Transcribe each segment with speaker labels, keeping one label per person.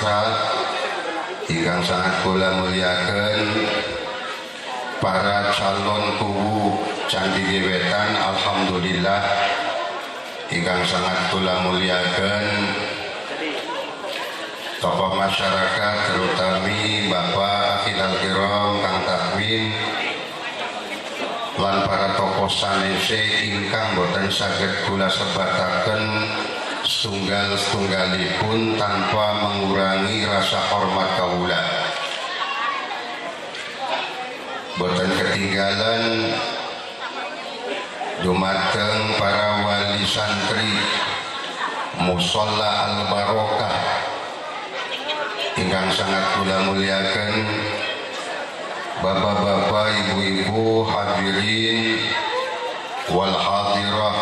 Speaker 1: pemirsa ingkang sangat kula muliaken, para calon kubu Candi Gewetan, alhamdulillah ingkang sangat kula muliaken, tokoh masyarakat terutami Bapak Akhilal Kiram Kang Takmin lan para tokoh sanese ingkang boten saged kula sebataken setunggal-setunggalipun tanpa mengurangi rasa hormat kawula. Boten ketinggalan dumateng para wali santri Musholla Al Barokah ingkang sangat kula muliaken, bapak-bapak, ibu-ibu, hadirin wal hadirah,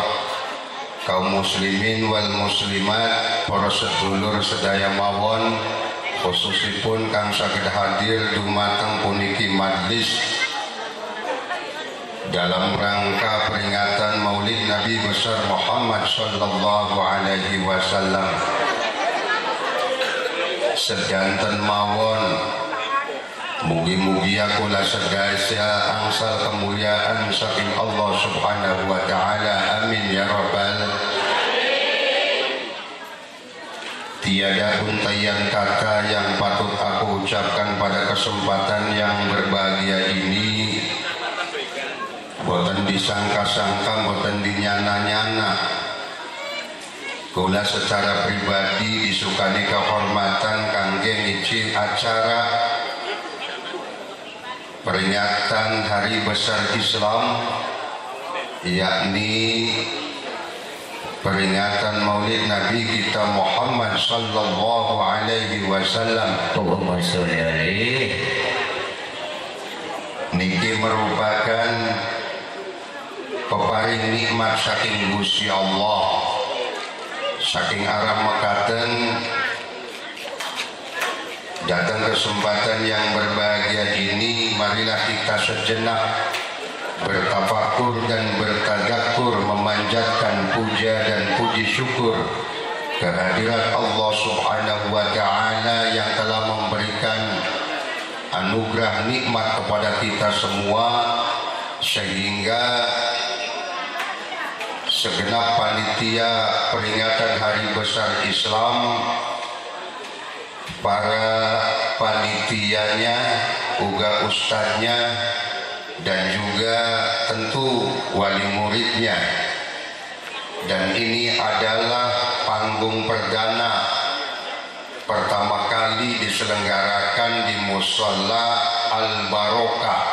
Speaker 1: kaum muslimin wal muslimat, para sedulur sedaya mawon, khususipun kang saged hadir dumateng puniki majlis dalam rangka peringatan Maulid Nabi besar Muhammad sallallahu alaihi wasallam. Sedanten mawon mugi-mugi kula sedaya angsal kemuliaan saking Allah Subhanahu wa taala, amin ya rabbal. Tiada untaian kata yang patut aku ucapkan pada kesempatan yang berbahagia ini, boten disangka-sangka, boten dinyana-nyana. Kula secara pribadi disukani kehormatan kangge ngisi acara peringatan Hari Besar Islam, yakni peringatan Maulid Nabi kita Muhammad sallallahu alaihi wasallam.
Speaker 2: Allahumma sholli alaihi.
Speaker 1: Niki merupakan peparing nikmat saking Gusti Allah. Saking arah mekaten datang kesempatan yang berbahagia ini, marilah kita sejenak bertafakur dan bertadakur, memanjatkan puja dan puji syukur kehadirat Allah Subhanahu wa taala yang telah memberikan anugerah nikmat kepada kita semua, sehingga segenap panitia peringatan Hari Besar Islam, para panitianya, uga ustadznya, dan juga tentu wali muridnya. Dan ini adalah panggung perdana pertama kali diselenggarakan di Musholla Al Barokah.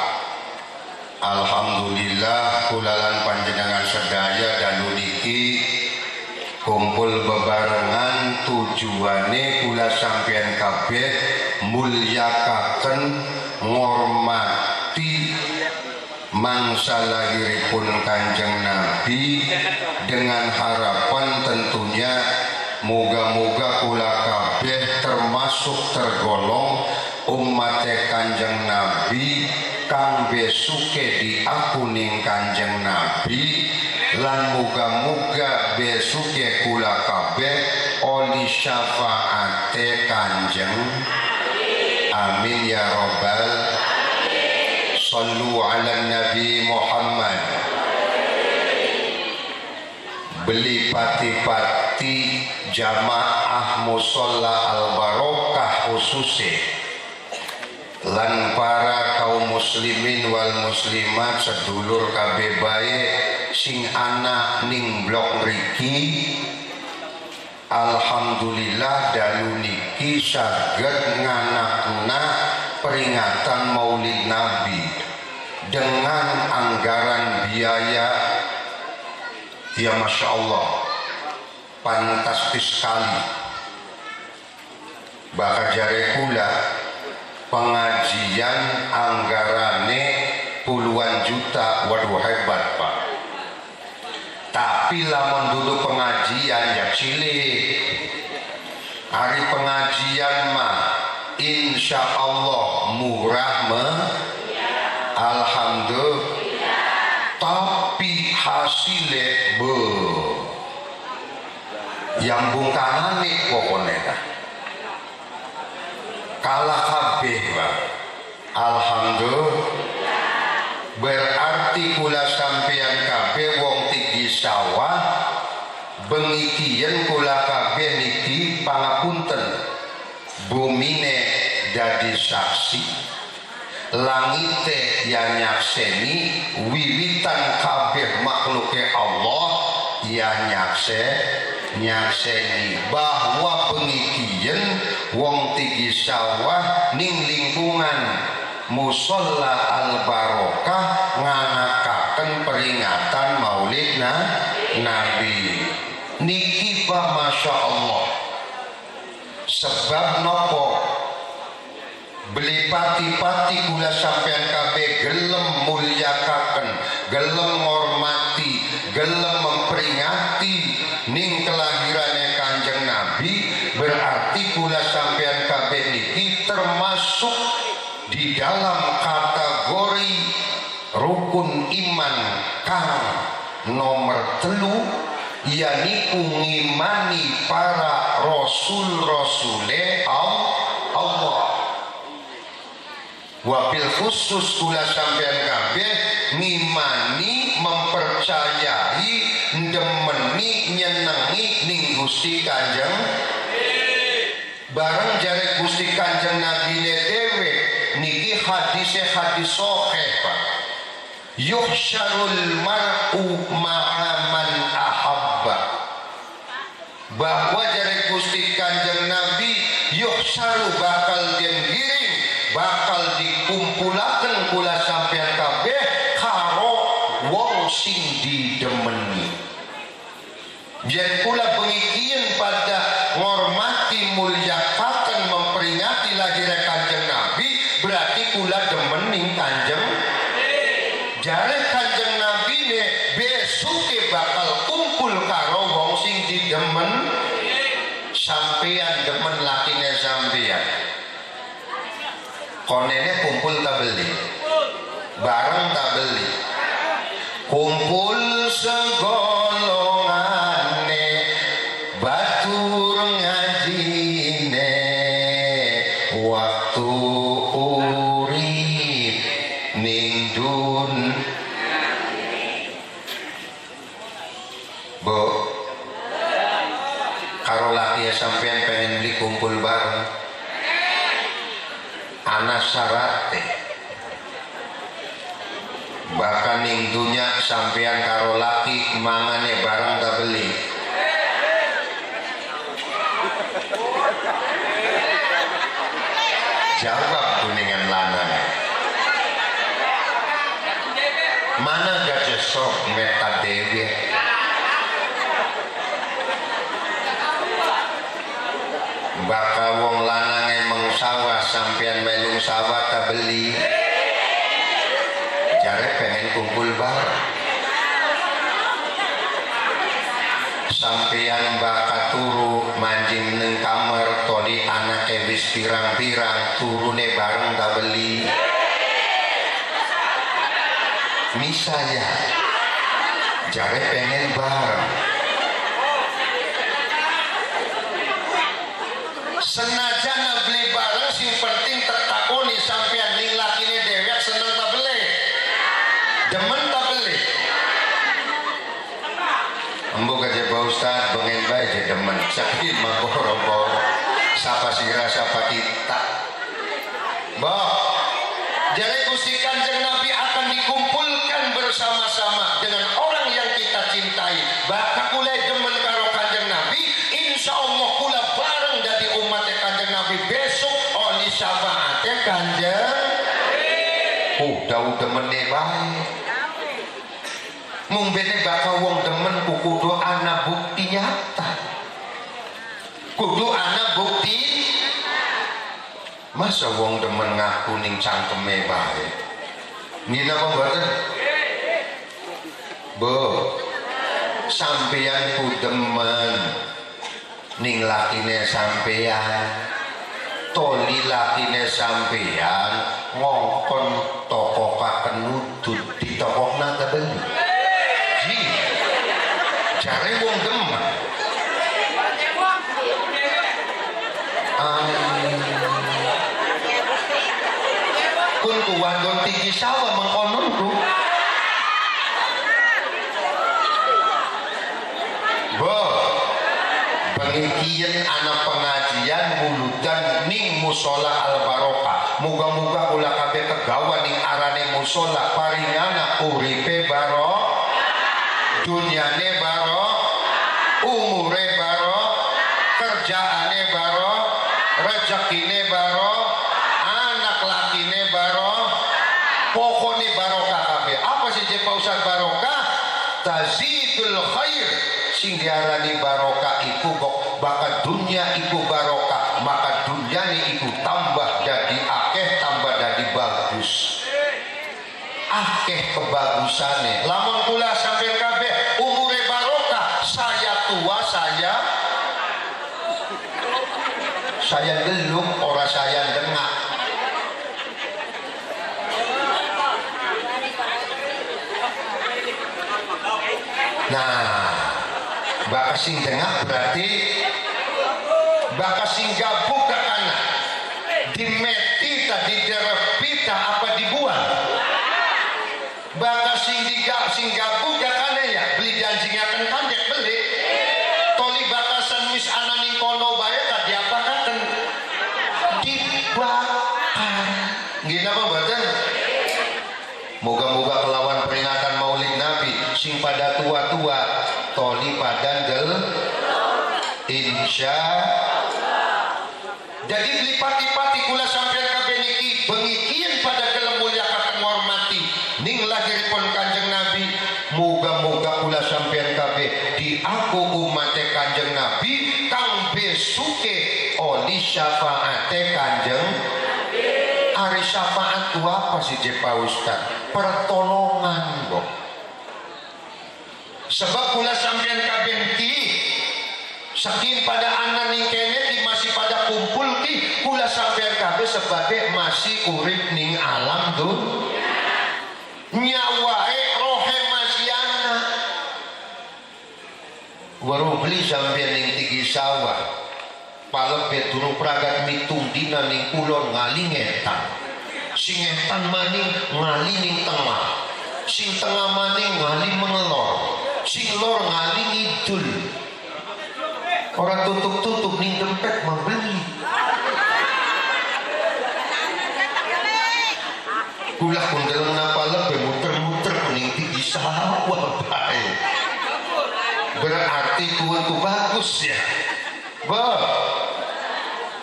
Speaker 1: Alhamdulillah kulalan panjenengan sedaya dalu niki kumpul bebarengan, tujuane kula sampeyan kabeh mulyakaken ngormati mangsa lahiripun Kanjeng Nabi, dengan harapan tentunya moga-moga kula kabeh termasuk tergolong umat Kanjeng Nabi kang besuke diapuning Kanjeng Nabi, lan muga-muga besuke kula kabeh oli syafaate Kanjeng. Amin ya rabbal. Sallu ala Nabi Muhammad. Beli pati-pati jamaah Musholla Al Barokah khususnya lan para kaum muslimin wal muslimat sedulur kabeh bae sing ana ning blok mriki, alhamdulillah dalu niki saged nganakna peringatan Maulid Nabi dengan anggaran biaya ya Masya Allah fantastis sekali. Bakal jare kula pengajian anggarane puluhan juta, waduh hebat Pak. Tapi lamun dulu pengajian ya cilik, hari pengajian mah insya Allah murah alhamdulillah. Tapi hasilnya yang bungkanan nih pokoknya. kalah kabeh Pak. Alhamdulillah. Berarti kula sampeyan kabeh wong tigi sawah bengikien kula kabeh niki pangapunten bumine dadi saksi, langite ya nyakseni, wiwitan kabeh makhluke Allah ya nyakseni bahwa bengikien wong tigi sawah ning lingkungan Musola Al Barokah nganakaken peringatan Maulid Nabi niki Pak, Masya Allah. Sebab nopo beli pati-pati kula sampean kabeh gelem mulyakaken, gelem ngormati, gelem memperingati ning kelahirane Kanjeng Nabi, berarti kula sampean kabeh niki termasuk di dalam kategori rukun iman kang nomor 3, yaitu ngimani para rasul-rasule Allah. Wabil khusus kula sampean kabeh ngimani, mempercayai, ndemeni, nyenengi ning Gusti Kanjeng bareng jare Gusti Kanjeng Nabi dhewe niki hadis sahih Pak. Yuhsyarul mar'u ma'aman ahabba, bahwa jare Gusti Kanjeng Nabi yuhsyaru bakal den giring, bakal dikumpulaken kula sampeyan kabeh karo wong sing didemeni. Yen kula pengikien pada ngormati, mulyakaken, memperingati lahir Kanjeng Nabi, berarti kula demening Kanjeng. Jare Kanjeng Nabi ne besuke bakal kumpul karo wong sing didemen. Sampeyan demen lakine sampeyan, konene kumpul tak beli, bareng tak beli, kumpul segolongane, batur ngajine, waktu urip ning dun. Bu, karo laki ya sampean pengen beli kumpul bareng, ana syarate, bahkan ning dunya sampean karo laki mangane bareng tak beli. Jawab kuningan lanang, mana gajah sok meta dewe. Baka wong lanang emang sawah sampean melung sawah tak beli, jare pengen kumpul bareng. Sampean baka turu manjing neng kamar toli anake wis pirang-pirang turune bareng tak beli. Misalnya jare pengen bareng. Senajan beli bareng sing penting tertakoni sampean ning lakine dewek seneng tak beli, demen tak beli. Embo aja Pak Ustaz bengen bae je demen sakit maboro-boro sapa sira sapa kita. Mbah, jare Gusti Kanjeng Nabi akan dikumpulkan bersama-sama dengan orang yang kita cintai. Bakal kula demen karo Kanjeng Nabi, insyaallah kula bareng dadi umat Kanjeng Nabi besok oli syafaate Kanjeng. Udah demene bae. Mung bene bakal wong demen kudu ana bukti nyata. Kudu ana bukti. Masa wong demen ngaku ning cangkeme bae. Nggih napa mboten? Bu, sampeyan ku demen ning lakine sampeyan, toli lakine sampeyan ngongkon tokokaken nudut ditokokna ta beli. Ji, jare wong demen. aku wadon tinggi sawah mengkononku. Pengikian anak pengajian muludan ning musola al barokah. Muga-muga ulah kabeh kegawan ning arane musola paringana uripe barokah, dunyane barokah, umure barokah, kerjaane barokah, rezekine barokah, anak lakine barokah, pokone barokah kabeh. Apa sih Pak Ustaz barokah? Tazidul khair. Sing diarani barokah iku bakat dunia iku barokah, maka dunyane iku tambah jadi akeh, tambah jadi bagus, akeh kebagusane. Lamun kula sampeyan kabeh umure barokah, saya tua saya gelung ora saya dengak. Nah, bakas sing dengak berarti bakas sing gabuk ke anak dimeti tadi direpita apa dibuang. Bakas sing gabuk ke anak ya beli janjingaken kandek beli toli bakasan mis anani kono bae tadi apa kan dibakar. Gini apa badan? Moga-moga kelawan peringatan Maulid Nabi sing pada tua-tua toli pada del insya. Jadi lipat-lipati kula sampeyan kabeh niki bengikian pada gelem mulya kakang ngormati ning lahiripun Kanjeng Nabi. Moga-moga kula sampeyan kabeh di aku umate Kanjeng Nabi kang besuke oli syafaate Kanjeng. Ari syafaat ku apa sih Pak Ustaz? Pertolongan kok. Sebab kula sampeyan kabeh ki saking pada anak ning kene ki masih pada kumpul ki kula sampeyan kabeh sebagai masih urip ning alam dunya. Nyawae rohe masih ana. Waru beli sampeyan ning tigi sawah. Palebet durung pragat mitung dina ning kulon ngali ngetan. Sing ngetan maning ngali ning tengah. Sing tengah maning ngali mengelor. Sing lor ngali ngidul. Orang tutup-tutup ning dempet membeli. Kulah kundeleng napa lebih muter-muter kuning tinggi sawah bae. Berarti kuun ku bagus ya.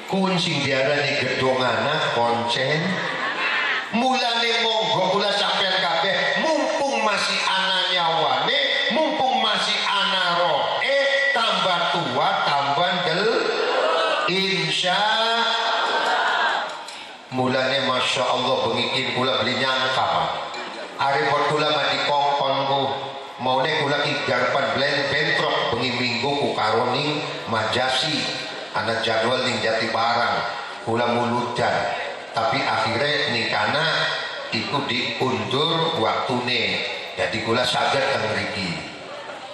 Speaker 1: Kuun sing diarani gedongana koncen. Mulane monggo kula sampeyan kabeh mumpung masih ana nyawane, mumpung masih ana roe, tambah tua tambah del insya. Mulane masya Allah bengikin kula beli nyangka Pak. Ari kula mati kongkonku maune kula ki garpan bentrok bengi minggu ku karoning majasi anak jadwal ning Jati Barang kula muludan. Tapi akhirnya nikana iku diundur waktune. Jadi kula saged teng mriki.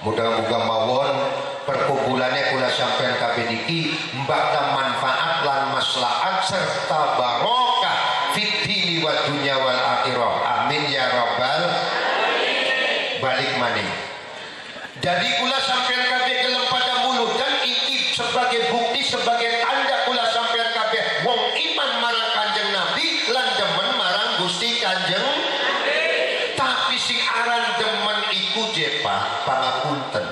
Speaker 1: Mudah-mudahan mawon perkumpulannya kula sampeyan kabeh niki mbakta manfaat lan maslahat serta barokah fid dini wa dunya wal akhirah. Amin ya rabbal alamin. Balik maning. Jadi kula sampeyan kabeh gelem pada mulut dan iki sebagai bukti sebagai tanda kula sampeyan kabeh wong iman marang Kanjeng Nabi lan demen marang Gusti Kanjeng. Tapi sing aran demen iku jepa pangapunten.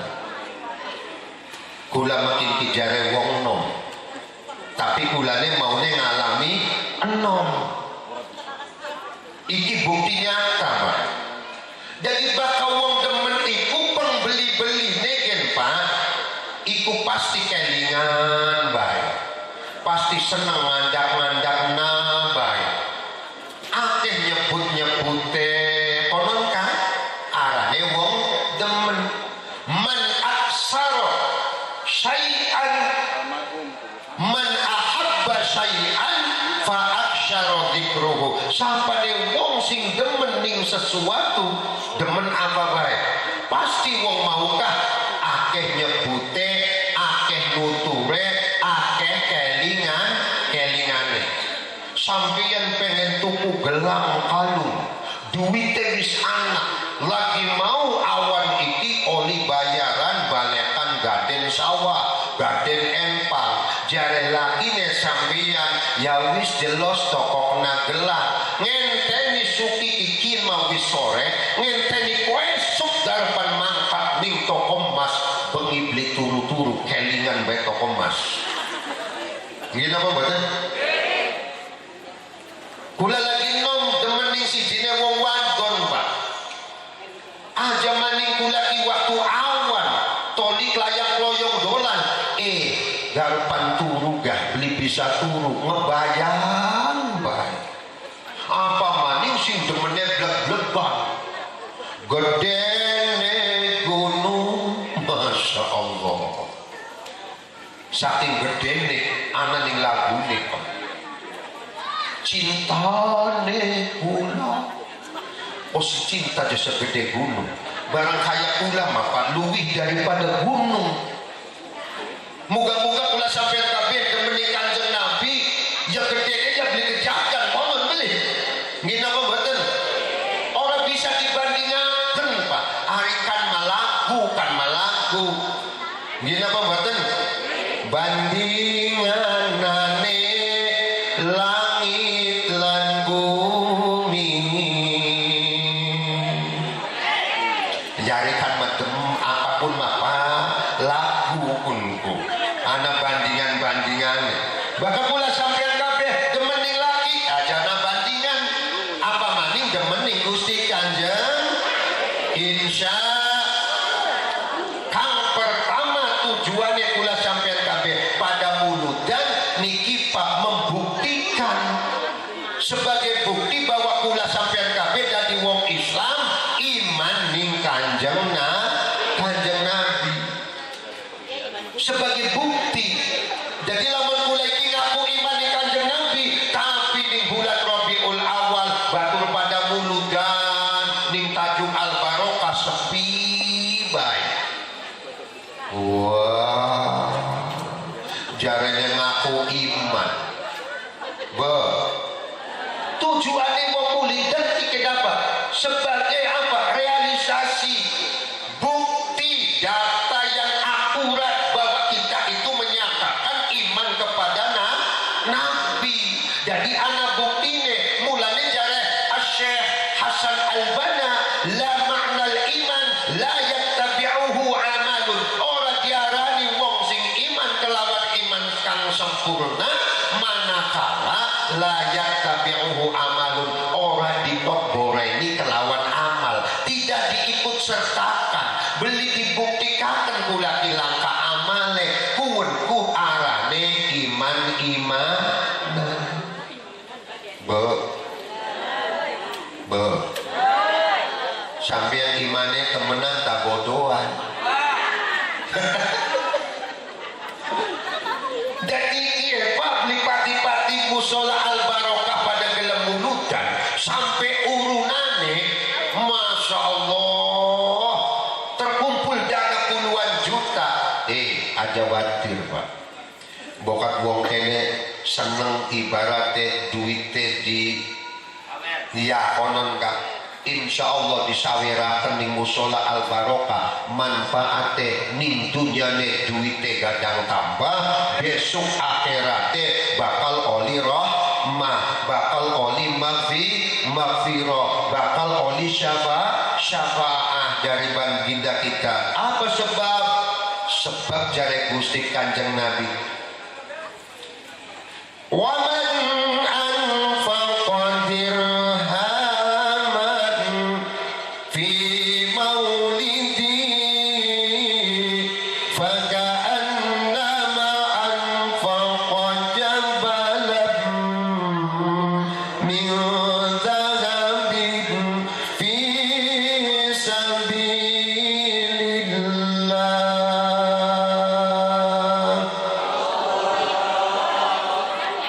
Speaker 1: Kula makin kijare wong nom. Tapi kulane maune ngalami enom. Iki bukti nyata, Pak. Jadi bakal wong demen iku pembeli-beline ken Pak. Iku pasti kelingan bae. Pasti seneng ngandak-ngandak bae. Akeh nyebut-nyebute konon kan arane wong demen. Man aksara syai'an man ahabba syai'an fa aksyara dzikruhu. Sapane wong sing demen ning sesuatu, demen apa bae, pasti wong maukah akeh nyebute, akeh nuture, akeh kelingane. sampeyan pengen tuku gelang kalung, duwite wis anak, lagi mau awan iki oli bayaran balekan gaden sawah, gaden empal, jare lakine sampeyan ya wis jelos tokokna gelang, ngenteni suki iki mau wis sore, ngenteni kowe esuk darpan mangkat ning toko emas, bengi beli turu-turu kelingan bae toko emas. Nggih napa mboten? Kula lagi nom demen ning sijine wong wadon, Pak. Aja maning kula ki waktu awan, toli klayang kloyong dolan. Garpan turu gah beli bisa turu ngebayang bae. Apa maning sing demene blek-blekan. Gedene gunung, Masya Allah. Saking gedene ana ning lagune, Pak. Cintane kula, oh si cinta aja segede gunung, barang kaya kula mah Pak luwih daripada gunung. Moga-moga kula sampeyan kabeh demeni Kanjeng Nabi, ya gedene ya beli kejagan mohon beli. Nggih napa mboten? Ora bisa dibandingaken Pak. Ari kan malaku. Nggih napa mboten? Bandinganane langit lan bumi, jarikan medem apapun apa lagu unku ana bandingan bakal pula sampean kabeh demening lagi aja ana bandingan apa maning demening Gusti Kanjeng. Insya kang pertama tujuannya kula sampean kabeh pada muludan niki Pak membuktikan sebagai bukti bahwa kula sampean kabeh dadi wong Islam iman ning Kanjeng Nabi sebagai bukti. Jadi lamun kula iki ngaku iman ning Kanjeng Nabi tapi ning bulan Rabiul Awal batur pada muludan ning Tajuk Al Barokah sepi bae. Wah, jarene ngaku iman. Tujuannya mau mulidan iki dapat sebagai apa? Realisasi bukti data yang akurat bahwa kita itu menyatakan iman kepada Nabi. Jadi anak buktine mulane jare Syekh Hasan Al-Banna la ma'nal iman la yattabi'uhu amalun. Ora diarani wong sing iman kelawan iman kang sempurna manakala layak tabi'uhu amalun, orang dipotboreni kelawan amal tidak diikut sertakan beli dibuktikan kula langka amale kuwenku arane iman sampeyan imane temenan tak bodohan. Jadi iya Pak beli pati-pati musola Al Barokah pada gelem muludan sampai urunane Masya Allah terkumpul dana puluhan juta. Aja watir Pak bokat wong kene seneng ibaratnya duite di ya konon Kak. Insya Allah disawiraken ning musola Al Barokah manfaate ning dunyane duite gadang tambah besok akhirate bakal oli rahmah bakal oli maghfirah bakal oli syafaah dari baginda kita. Apa sebab jare Gusti Kanjeng Nabi waman anfaqa dirhaman fi maulidi faka'annama anfaqa jabalan min dhahabin fi sabilillah.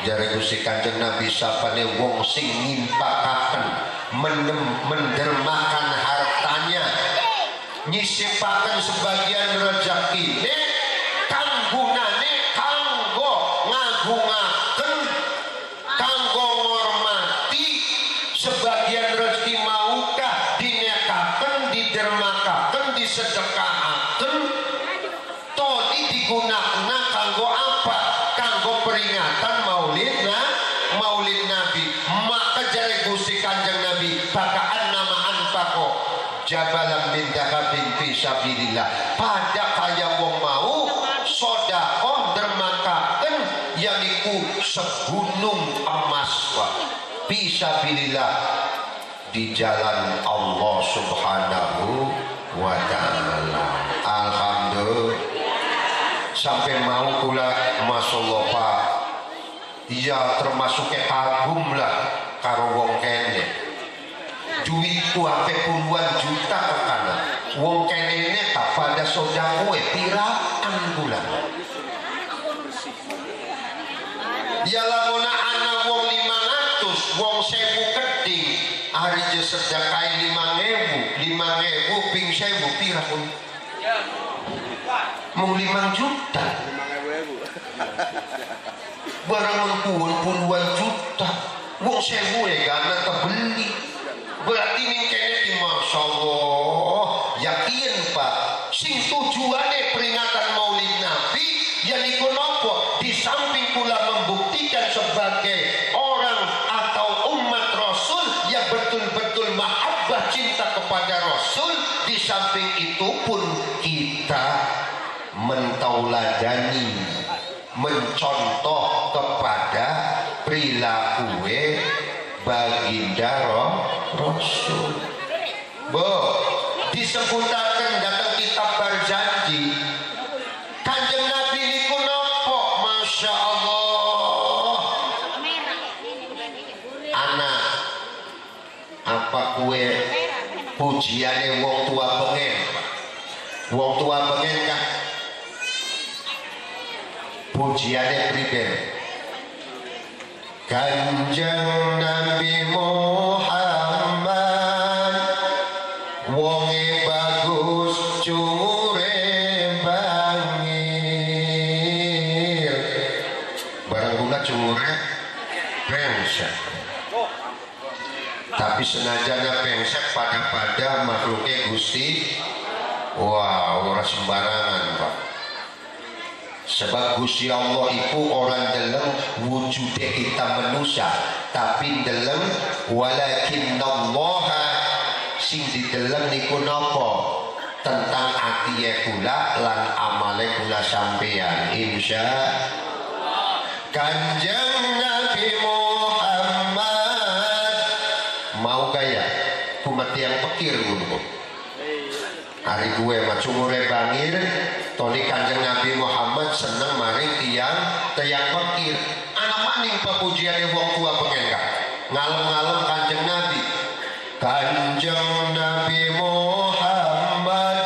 Speaker 1: Jare Gusti Kanjeng Nabi sapane wong sing ngimpakaken mendermakan hartanya nyisipaken sebagian rezekine kang gunane kanggo ngagungaken kanggo peringatan maulid Nabi. Maka jare Gusti Kanjeng Nabi bakaan nama anfaqo jabalam min dahabin fi sabilillah. Pada kaya wong mau sedekah dermakaken yaiku segunung emas Pak. Fi sabilillah, di jalan Allah Subhanahu wa taala. Alhamdulillah. Sampai mau kula masyaallah Pak. Iya termasuk kagum lah karo wong kene. Duitku sampai puluhan juta ke kanan. Wong kene ini tak pada sodakoe piraan bulan. Ya lamun ana wong 500, wong 1000 keding, hari je sedekahe 5.000 ping 1000 pira pun. Mau 5 juta. Barang puluhan juta. Wong 1000 ya karena kebeli. Berarti ning kene di masyaallah yakin Pak. Sing tujuane peringatan Maulid Nabi yaiku napa? Di samping pula membuktikan sebagai orang atau umat Rasul yang betul-betul mahabbah cinta kepada Rasul, di samping itu pun kita mentauladani, mencontoh kepada perilaku baginda Rasul. Disebutaken datang kitab Berjanji Kanjeng Nabi niku napa? Masya Allah. Anak apa kue pujiane wong tua pengen? Wong tua pengen kah? Pujiane priben? Kanjeng Nabi Muhammad wonge bagus cumure bangir. Barang guna cumure pengsek. Tapi senajana pengsek pada makhluknya Gusti. Wah, ora sembarangan Pak. Sebab Gusti Allah itu orang dalam wujudnya kita manusia, tapi dalam walakinnallaha sing di dalam niku napa tentang atiye kula lan amale kula sampeyan insya Kanjeng Nabi Muhammad mau kaya kumat yang pikir ngono. Hari gue macumure bangir toli Kanjeng Nabi Muhammad seneng maring tiang fakir. Anak maning pepujiane wong tua pengen kah? Ngalem-ngalem Kanjeng Nabi. Kanjeng Nabi Muhammad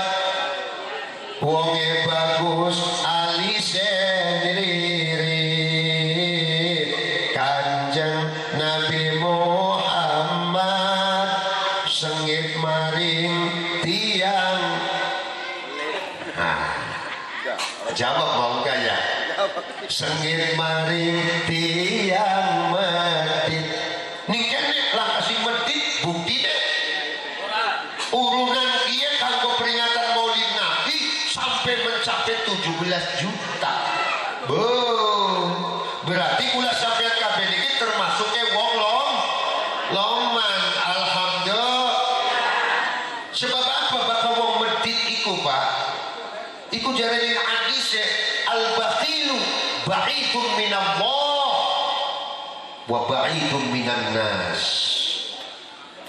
Speaker 1: wonge bagus alise lirik. Kanjeng Nabi Muhammad sengit maring tiang. Jawab mau kaya sengit maring tiang medit. Ning kene lah kasih medit bukti deh. Urunan kia kanggo peringatan Maulid Nabi sampai mencapai 17 juta. Berarti kula sampeyan kabeh iki termasuknya wong loman. Alhamdulillah. Sebab apa bakal wong medit iku Pak? Iku jarene hadis al-bakhilu ba'idun minallah wa ba'idun minan nas.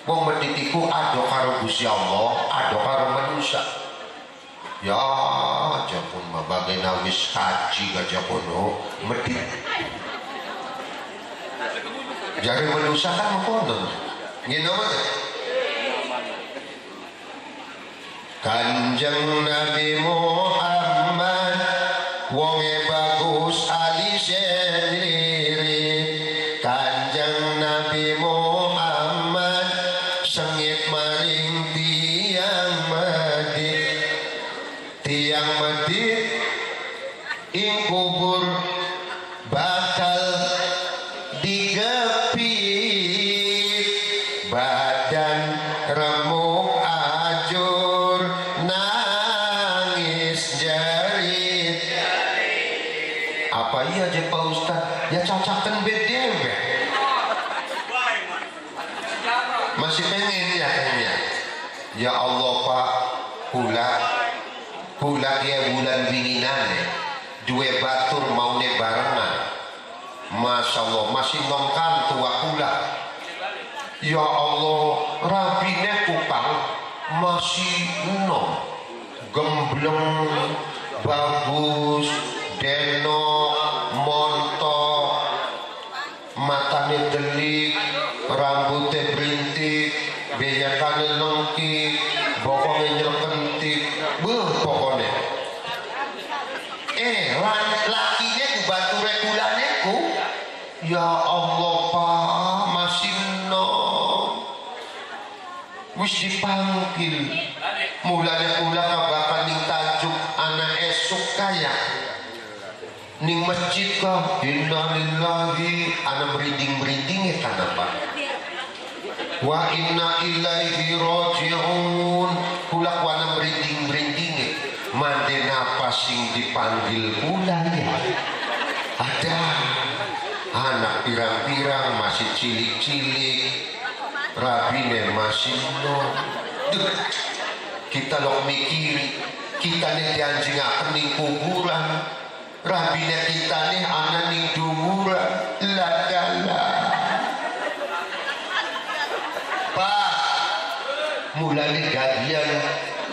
Speaker 1: Wong medit iku ado karo Gusti Allah, ado karo manusia. Ya, aja pun mabagena wis haji aja kono medit. Jare manusia kan kono. Ngene wae. Kanjeng Nabi Muhammad wonge bagus alise lirik. Kanjeng Nabi Muhammad sengit maring tiang medit ing kubur bakal digepit badan remuk ajur nangis ya cacakan BDW. Masih pengen ya kayaknya. Ya Allah Pak, kula dia bulan winginane dua batur mau ne barengan. Masya Allah masih nongkan tua kula. Ya Allah rabine kupang masih nom gembleng bagus denok montok matane delik rambutnya berintik beyakannya lengkik bokongnya nyelkentik pokoknya lakinya ku batu regulannya ku ya Allah Pak masih wis dipanggil mulanya kula bakal ning tajuk anak esok kaya ning masjid kah innalillahi ana merinding-merinding ya kenapa wa inna ilaihi raji'un kula kuana merinding-merinding mande napa sing dipanggil kula ya ada anak pirang-pirang masih cilik-cilik rabine masih kita lo mikiri kita nih dianjingaken ning kuburan rabine kita nih ana ning dumuran ladala Pak mulane gajian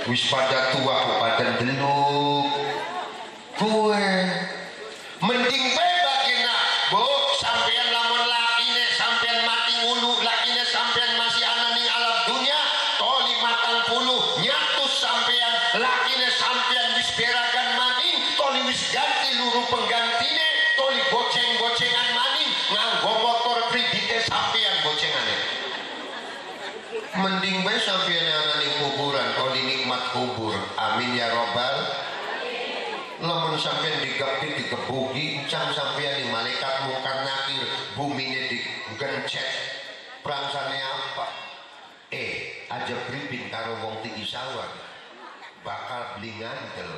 Speaker 1: wis pada tua pada deluk kue mending bebagina bu sampean lamun lakine sampean mati ngulu lakine sampean masih ana ning alam dunia toli matang puluh nyatus sampean lakine sampean wis beragan maning toli wis ganti luru penggantine toli goceng-gocengan maning nganggo motor kredite sampean gocengane mending bae sampean ana ning kuburan toli nikmat kubur amin ya robbal lamun sampean digapit dikebuki encang sampean ning malaikat mungkar nakir bumine digencet prangsane apa aja pripin karo wong tinggi sawah bakal blingantel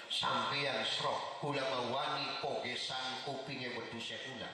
Speaker 1: sampean srok kula mawani pogesan kupinge wedhus kula